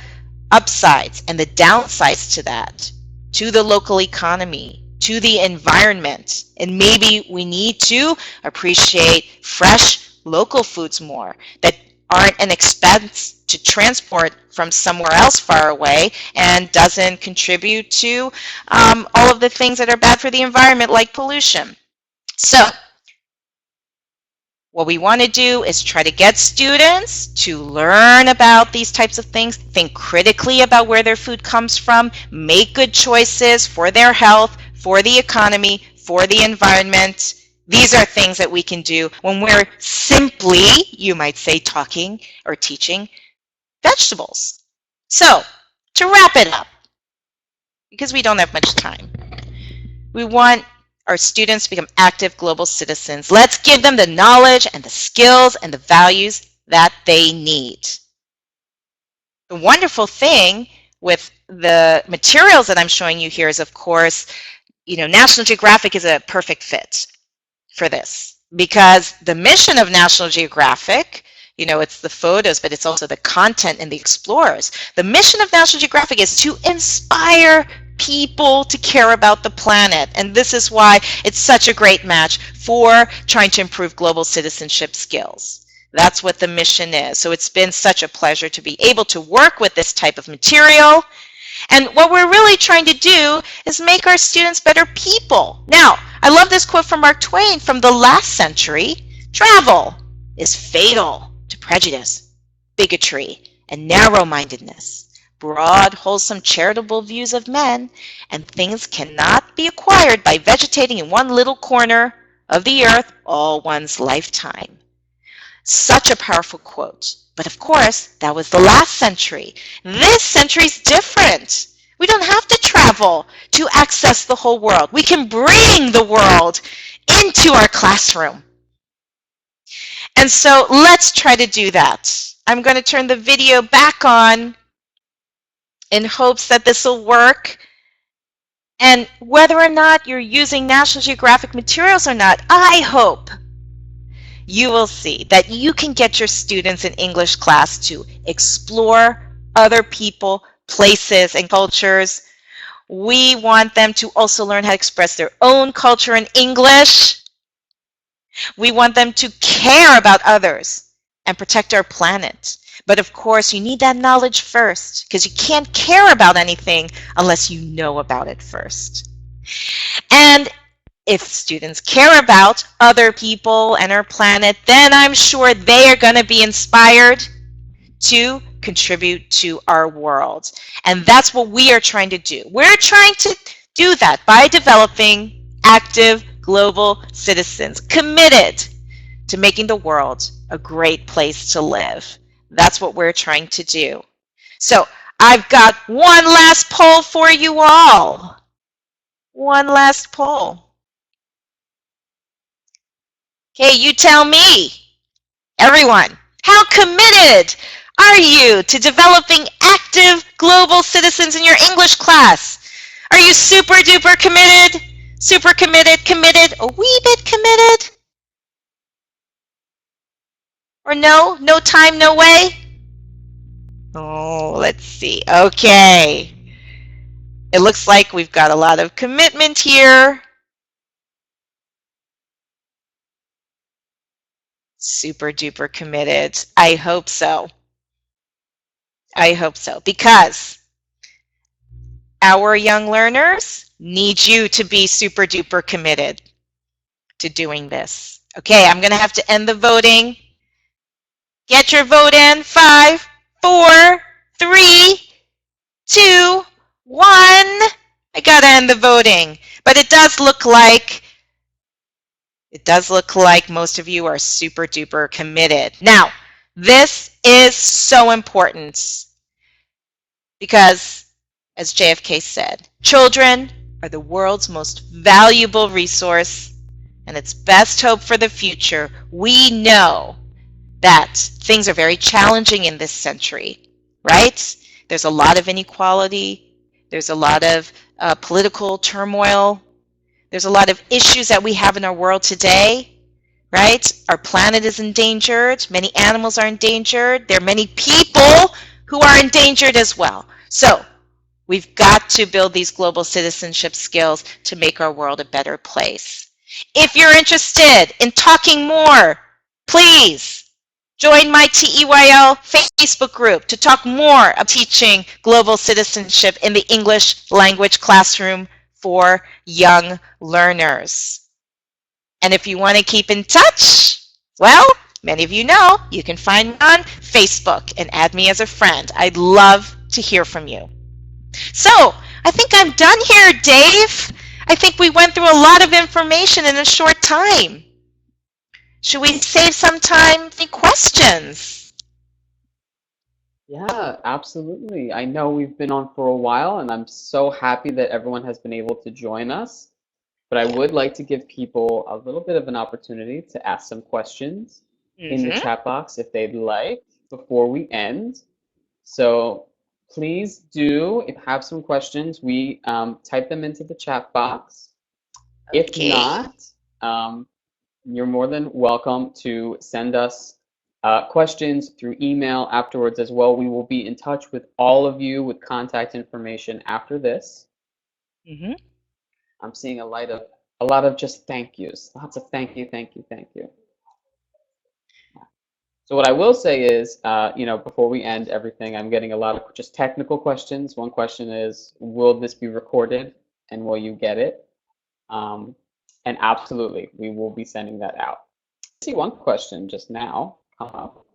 upsides and the downsides to that, to the local economy, to the environment? And maybe we need to appreciate fresh local foods more that aren't an expense to transport from somewhere else far away and doesn't contribute to all of the things that are bad for the environment, like pollution. So what we want to do is try to get students to learn about these types of things, think critically about where their food comes from, make good choices for their health, for the economy, for the environment. These are things that we can do when we're simply, you might say, talking or teaching vegetables. So, to wrap it up, because we don't have much time, we want our students to become active global citizens. Let's give them the knowledge and the skills and the values that they need. The wonderful thing with the materials that I'm showing you here is, of course, National Geographic is a perfect fit for this, because the mission of National Geographic, it's the photos, but it's also the content and the explorers. The mission of National Geographic is to inspire people to care about the planet. And this is why it's such a great match for trying to improve global citizenship skills. That's what the mission is. So it's been such a pleasure to be able to work with this type of material. And what we're really trying to do is make our students better people. Now, I love this quote from Mark Twain from the last century. Travel is fatal to prejudice, bigotry, and narrow-mindedness. Broad, wholesome, charitable views of men and things cannot be acquired by vegetating in one little corner of the earth all one's lifetime. Such a powerful quote. But of course, that was the last century. This century's different. We don't have to travel to access the whole world. We can bring the world into our classroom. And so let's try to do that. I'm going to turn the video back on in hopes that this will work. And whether or not you're using National Geographic materials or not, I hope you will see that you can get your students in English class to explore other people, places, and cultures. We want them to also learn how to express their own culture in English. We want them to care about others and protect our planet. But of course, you need that knowledge first, because you can't care about anything unless you know about it first. And if students care about other people and our planet, then I'm sure they are going to be inspired to contribute to our world. And that's what we are trying to do. We're trying to do that by developing active global citizens committed to making the world a great place to live. That's what we're trying to do. So I've got one last poll for you all. One last poll. Okay, you tell me, everyone, how committed are you to developing active global citizens in your English class? Are you super duper committed? Super committed, committed, a wee bit committed? Or no? No time, no way? Oh, let's see. Okay. It looks like we've got a lot of commitment here. Super duper committed. I hope so. I hope so, because our young learners need you to be super duper committed to doing this. Okay, I'm going to have to end the voting. Get your vote in. 5, 4, 3, 2, 1. I got to end the voting. But it does look like most of you are super duper committed. Now, This is so important because, as JFK said, children are the world's most valuable resource and its best hope for the future. We know that things are very challenging in this century, right? There's a lot of inequality. There's a lot of political turmoil. There's a lot of issues that we have in our world today, right? Our planet is endangered. Many animals are endangered. There are many people who are endangered as well. So we've got to build these global citizenship skills to make our world a better place. If you're interested in talking more, please join my TEYL Facebook group to talk more about teaching global citizenship in the English language classroom for young learners. And if you want to keep in touch, well, many of you know you can find me on Facebook and add me as a friend. I'd love to hear from you. So I think I'm done here, Dave. I think we went through a lot of information in a short time. Should we save some time for questions? Yeah, absolutely. I know we've been on for a while, and I'm so happy that everyone has been able to join us. But I would like to give people a little bit of an opportunity to ask some questions in the chat box if they'd like before we end. So please do, if you have some questions, we type them into the chat box. If not, you're more than welcome to send us questions through email afterwards as well. We will be in touch with all of you with contact information after this. I'm seeing a lot of just thank yous. Lots of thank you, thank you, thank you. So what I will say is, before we end everything, I'm getting a lot of just technical questions. One question is, will this be recorded and will you get it? And absolutely, we will be sending that out. I see one question just now come up.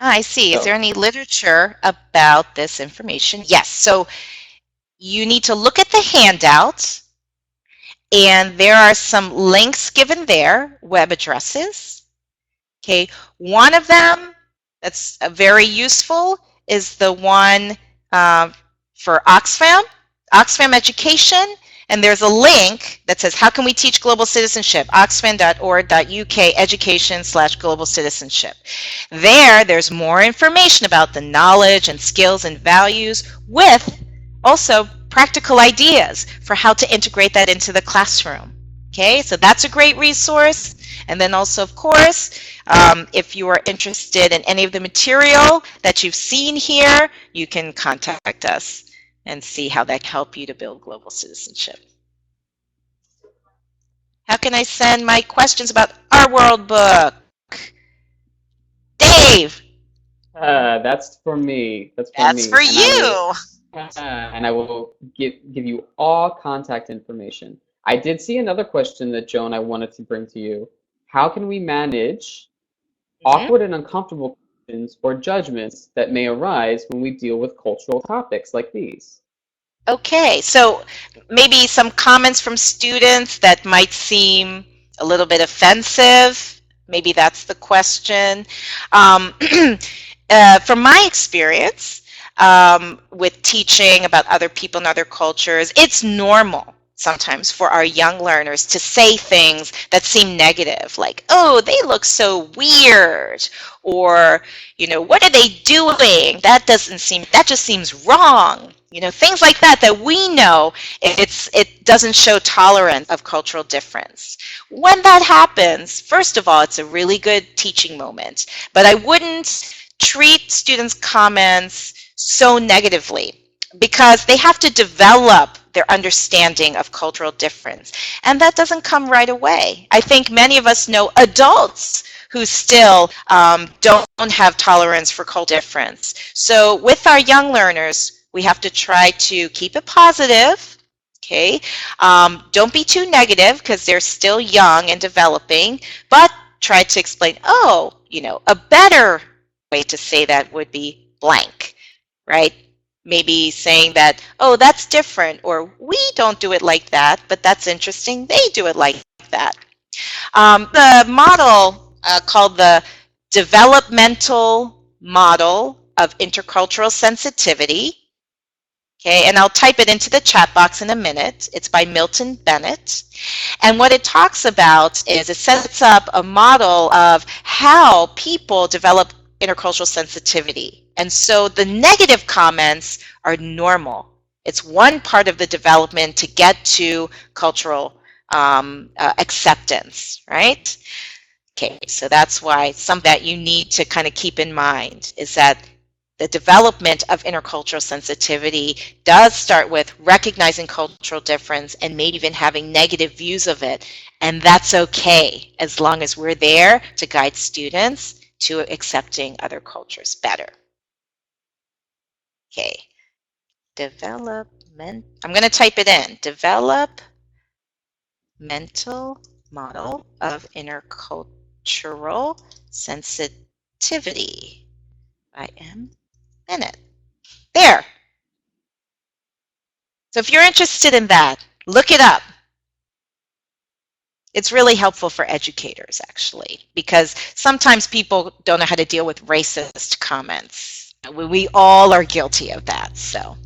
I see. Is there any literature about this information? Yes. So you need to look at the handout, and there are some links given there, web addresses. Okay. One of them that's very useful is the one for Oxfam Education. And there's a link that says, how can we teach global citizenship? Oxfam.org.uk education/global citizenship. There's more information about the knowledge and skills and values with also practical ideas for how to integrate that into the classroom. Okay, so that's a great resource. And then also, of course, if you are interested in any of the material that you've seen here, you can contact us and see how that can help you to build global citizenship. How can I send my questions about our world book? Dave. That's for me. That's for you. And I will give you all contact information. I did see another question that, Joan, I wanted to bring to you. How can we manage awkward and uncomfortable questions or judgments that may arise when we deal with cultural topics like these? Okay, so maybe some comments from students that might seem a little bit offensive. Maybe that's the question. From my experience with teaching about other people and other cultures, it's normal sometimes for our young learners to say things that seem negative, like, oh, they look so weird, or, what are they doing? That just seems wrong. Things like that we know it doesn't show tolerance of cultural difference. When that happens, first of all, it's a really good teaching moment, but I wouldn't treat students' comments so negatively, because they have to develop their understanding of cultural difference. And that doesn't come right away. I think many of us know adults who still don't have tolerance for cultural difference. So with our young learners, we have to try to keep it positive. Okay, don't be too negative because they're still young and developing, but try to explain, a better way to say that would be blank, right? Maybe saying that, oh, that's different, or we don't do it like that, but that's interesting, they do it like that. The model called the developmental model of intercultural sensitivity. Okay, and I'll type it into the chat box in a minute. It's by Milton Bennett. And what it talks about is it sets up a model of how people develop intercultural sensitivity. And so the negative comments are normal. It's one part of the development to get to cultural acceptance, right? Okay, so that's why something that you need to kind of keep in mind is that the development of intercultural sensitivity does start with recognizing cultural difference and maybe even having negative views of it. And that's okay, as long as we're there to guide students to accepting other cultures better. Okay, development, I'm going to type it in, developmental model of intercultural sensitivity by M. Bennett. There. So if you're interested in that, look it up. It's really helpful for educators, actually, because sometimes people don't know how to deal with racist comments. We all are guilty of that, so.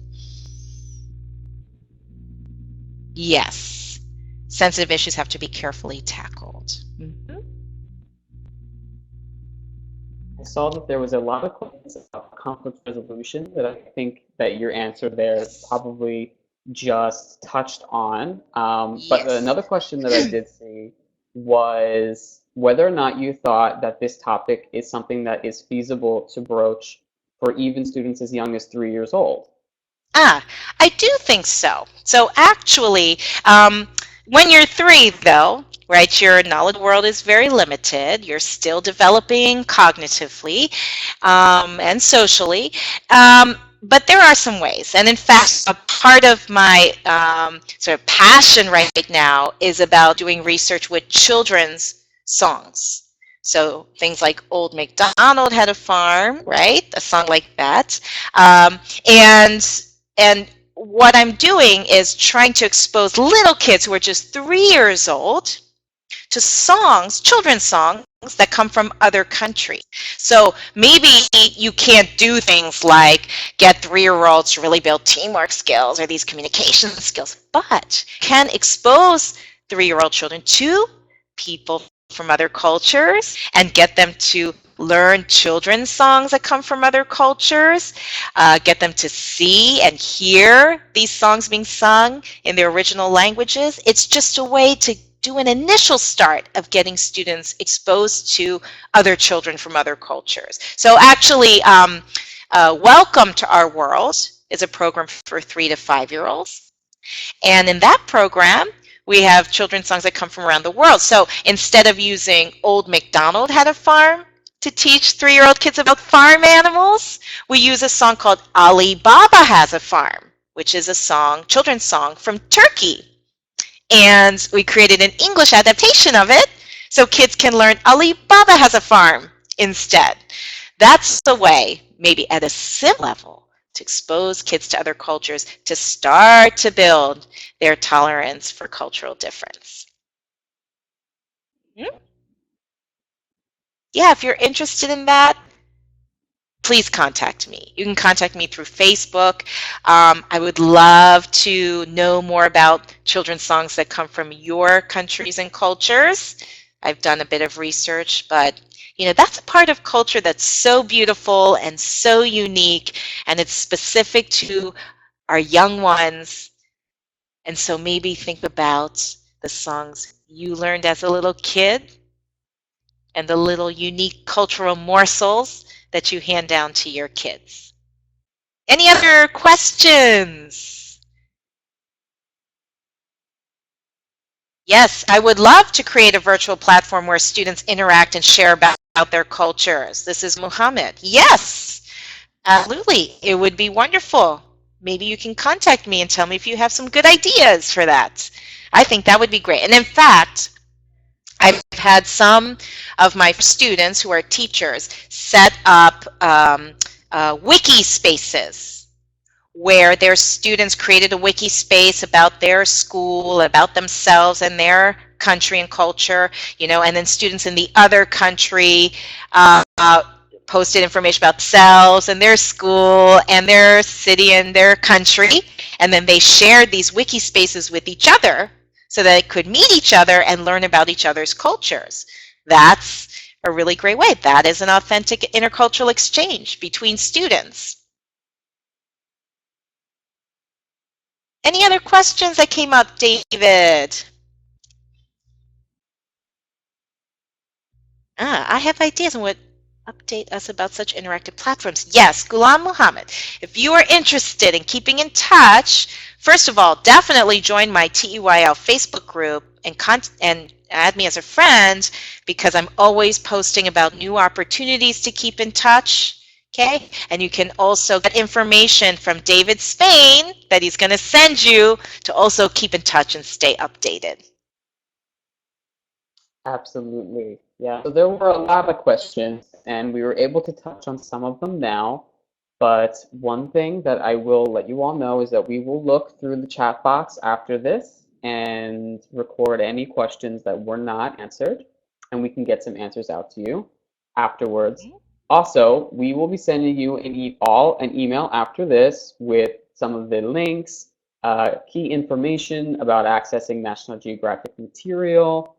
Yes, sensitive issues have to be carefully tackled. I saw that there was a lot of questions about conflict resolution that I think that your answer there probably just touched on. But Yes. another question that I did see was whether or not you thought that this topic is something that is feasible to broach for even students as young as 3 years old. I do think so. So actually, when you're 3, though, right, your knowledge world is very limited. You're still developing cognitively and socially. But there are some ways. And in fact, a part of my sort of passion right now is about doing research with children's songs. So things like Old MacDonald Had a Farm, right? A song like that. And what I'm doing is trying to expose little kids who are just 3 years old to songs, children's songs, that come from other countries. So maybe you can't do things like get 3-year-olds to really build teamwork skills or these communication skills, but can expose 3-year-old children to people from other cultures and get them to learn children's songs that come from other cultures, get them to see and hear these songs being sung in their original languages. It's just a way to do an initial start of getting students exposed to other children from other cultures. So actually, Welcome to Our World is a program for 3 to 5-year-olds. And in that program, we have children's songs that come from around the world. So instead of using Old MacDonald Had a Farm to teach 3-year-old kids about farm animals, we use a song called Ali Baba Has a Farm, which is a song, children's song from Turkey. And we created an English adaptation of it so kids can learn Ali Baba Has a Farm instead. That's the way, maybe at a sim level, to expose kids to other cultures to start to build their tolerance for cultural difference. Yeah, if you're interested in that, please contact me. You can contact me through Facebook. I would love to know more about children's songs that come from your countries and cultures. I've done a bit of research, but you know, that's a part of culture that's so beautiful and so unique, and it's specific to our young ones. And so maybe think about the songs you learned as a little kid and the little unique cultural morsels that you hand down to your kids. Any other questions? Yes, I would love to create a virtual platform where students interact and share about their cultures. This is Muhammad. Yes, absolutely. It would be wonderful. Maybe you can contact me and tell me if you have some good ideas for that. I think that would be great. And in fact, I've had some of my students who are teachers set up wiki spaces where their students created a wiki space about their school, about themselves and their country and culture, and then students in the other country posted information about themselves and their school and their city and their country, and then they shared these wiki spaces with each other so that they could meet each other and learn about each other's cultures. That's a really great way. That is an authentic intercultural exchange between students. Any other questions that came up, David? I have ideas on what update us about such interactive platforms. Yes, Ghulam Muhammad. If you are interested in keeping in touch, first of all, definitely join my TEYL Facebook group and add me as a friend, because I'm always posting about new opportunities to keep in touch. Okay, and you can also get information from David Spain that he's going to send you to also keep in touch and stay updated. Absolutely. Yeah. So there were a lot of questions, and we were able to touch on some of them now. But one thing that I will let you all know is that we will look through the chat box after this and record any questions that were not answered, and we can get some answers out to you afterwards. Also, we will be sending you an email after this with some of the links, key information about accessing National Geographic material,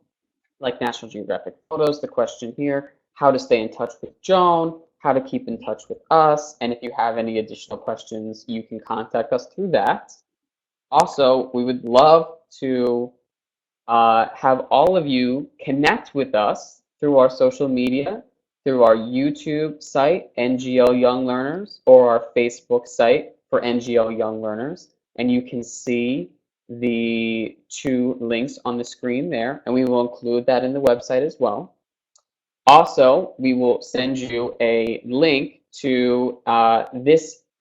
like National Geographic photos, the question here, how to stay in touch with Joan, how to keep in touch with us, and if you have any additional questions, you can contact us through that. Also, we would love to have all of you connect with us through our social media, through our YouTube site, NGL Young Learners, or our Facebook site for NGL Young Learners. And you can see the 2 links on the screen there, and we will include that in the website as well. Also, we will send you a link to a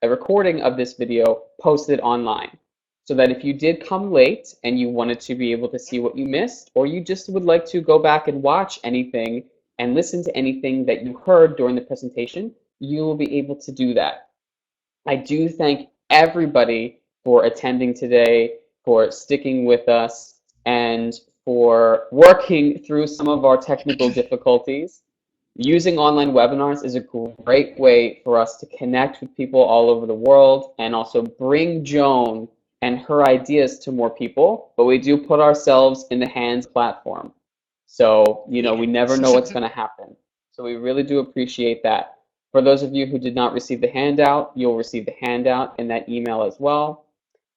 recording of this video posted online, so that if you did come late and you wanted to be able to see what you missed, or you just would like to go back and watch anything and listen to anything that you heard during the presentation, you will be able to do that. I do thank everybody for attending today, for sticking with us, and for working through some of our technical difficulties. Using online webinars is a great way for us to connect with people all over the world and also bring Joan and her ideas to more people, but we do put ourselves in the hands platform. So, we never know what's going to happen. So we really do appreciate that. For those of you who did not receive the handout, you'll receive the handout in that email as well.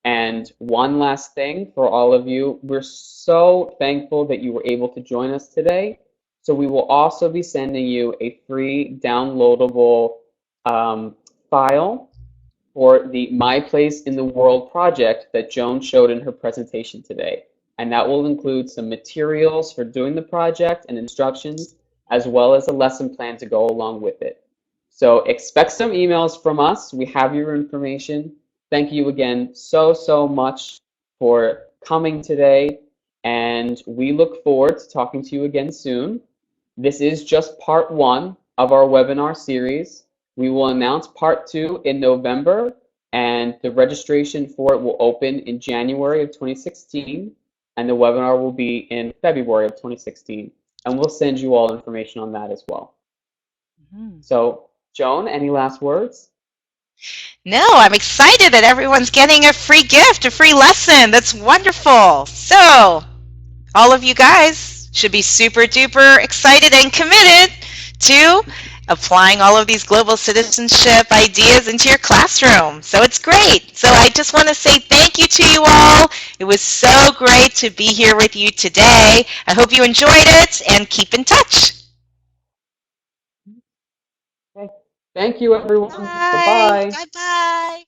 And one last thing for all of you, we're so thankful that you were able to join us today. So we will also be sending you a free downloadable file for the My Place in the World project that Joan showed in her presentation today. And that will include some materials for doing the project and instructions, as well as a lesson plan to go along with it. So expect some emails from us. We have your information. Thank you again so much for coming today, and we look forward to talking to you again soon. This is just part 1 of our webinar series. We will announce part 2 in November, and the registration for it will open in January of 2016, and the webinar will be in February of 2016. And we'll send you all information on that as well. So, Joan, any last words? No, I'm excited that everyone's getting a free gift, a free lesson. That's wonderful. So, all of you guys should be super duper excited and committed to applying all of these global citizenship ideas into your classroom. So it's great. So I just want to say thank you to you all. It was so great to be here with you today. I hope you enjoyed it, and keep in touch. Okay. Thank you, everyone. Bye. Bye-bye. Bye-bye.